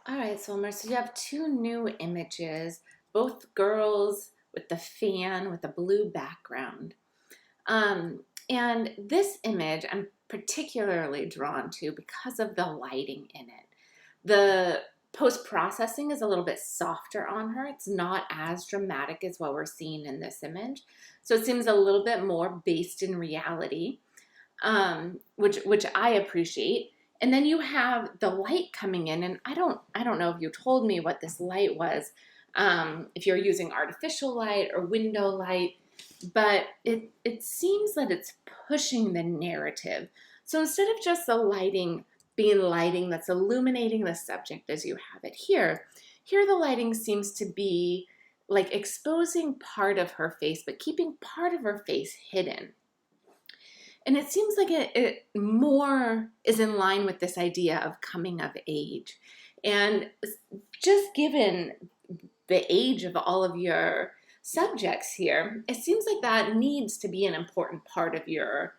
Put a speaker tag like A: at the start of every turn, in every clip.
A: All right, Sommer, so you have two new images, both girls with the fan with a blue background. And this image I'm particularly drawn to because of the lighting in it. The post processing is a little bit softer on her. It's not as dramatic as what we're seeing in this image. So it seems a little bit more based in reality, which I appreciate. And then you have the light coming in, and I don't know if you told me what this light was, if you're using artificial light or window light, but it seems that it's pushing the narrative. So instead of just the lighting being lighting that's illuminating the subject as you have it here the lighting seems to be like exposing part of her face, but keeping part of her face hidden. And it seems like it more is in line with this idea of coming of age. And just given the age of all of your subjects here, it seems like that needs to be an important part of your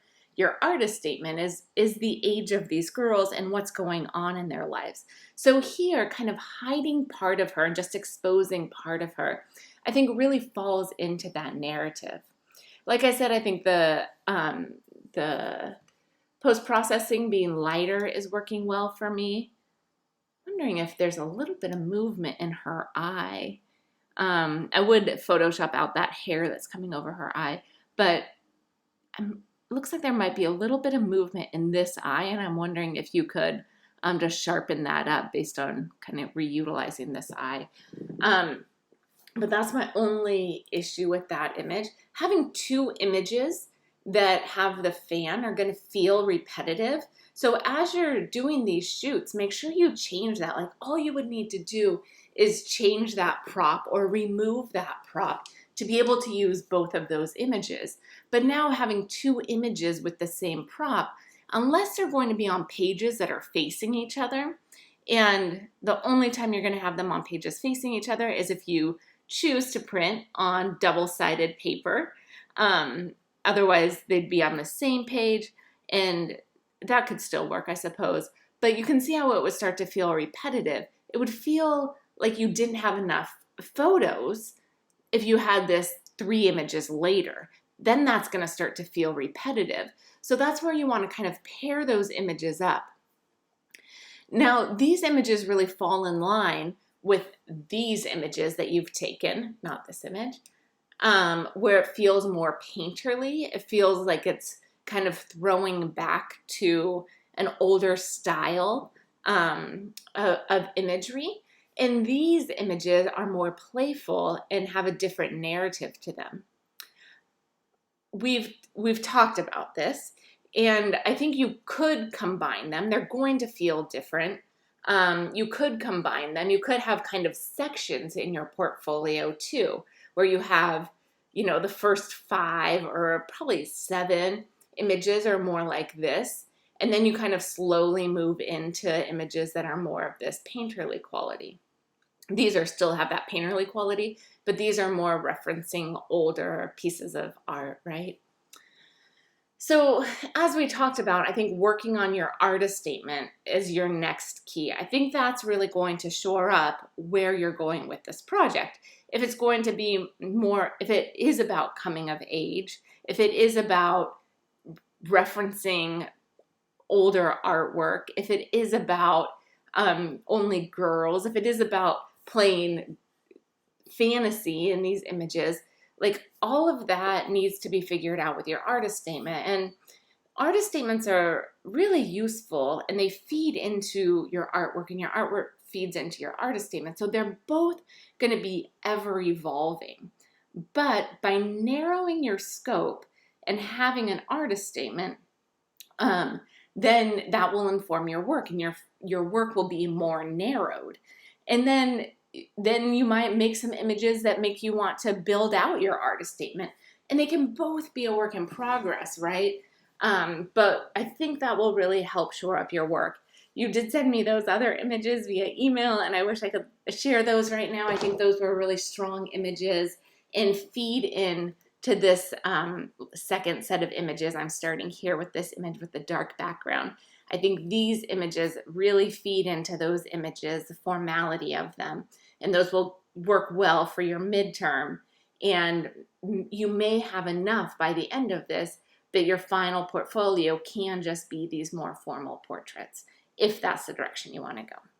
A: artist statement is the age of these girls and what's going on in their lives. So here, kind of hiding part of her and just exposing part of her, I think really falls into that narrative. Like I said, I think the post processing being lighter is working well for me. I'm wondering if there's a little bit of movement in her eye. I would Photoshop out that hair that's coming over her eye, but it looks like there might be a little bit of movement in this eye, and I'm wondering if you could just sharpen that up based on kind of reutilizing this eye. But that's my only issue with that image. Having two images that have the fan are going to feel repetitive. So as you're doing these shoots, make sure you change that. Like all you would need to do is change that prop or remove that prop to be able to use both of those images. But now having two images with the same prop, unless they're going to be on pages that are facing each other, and the only time you're going to have them on pages facing each other is if you choose to print on double-sided paper. Otherwise, they'd be on the same page, and that could still work, I suppose. But you can see how it would start to feel repetitive. It would feel like you didn't have enough photos if you had this three images later. Then that's going to start to feel repetitive. So that's where you want to kind of pair those images up. Now, these images really fall in line with these images that you've taken, not this image, where it feels more painterly. It feels like it's kind of throwing back to an older style of imagery. And these images are more playful and have a different narrative to them. We've talked about this, and I think you could combine them. They're going to feel different. You could combine them. You could have kind of sections in your portfolio too, where you have, the first 5 or probably 7 images are more like this. And then you kind of slowly move into images that are more of this painterly quality. These are still have that painterly quality, but these are more referencing older pieces of art, right? So, as we talked about, I think working on your artist statement is your next key. I think that's really going to shore up where you're going with this project. If it's going to be more, if it is about coming of age, if it is about referencing older artwork, if it is about only girls, if it is about playing fantasy in these images, like all of that needs to be figured out with your artist statement. And artist statements are really useful and they feed into your artwork, and your artwork feeds into your artist statement. So they're both going to be ever evolving. But by narrowing your scope and having an artist statement, then that will inform your work, and your work will be more narrowed. And then you might make some images that make you want to build out your artist statement, and they can both be a work in progress, right? But I think that will really help shore up your work. You did send me those other images via email, and I wish I could share those right now. I think those were really strong images and feed in to this second set of images. I'm starting here with this image with the dark background. I think these images really feed into those images, the formality of them, and those will work well for your midterm. And you may have enough by the end of this that your final portfolio can just be these more formal portraits, if that's the direction you want to go.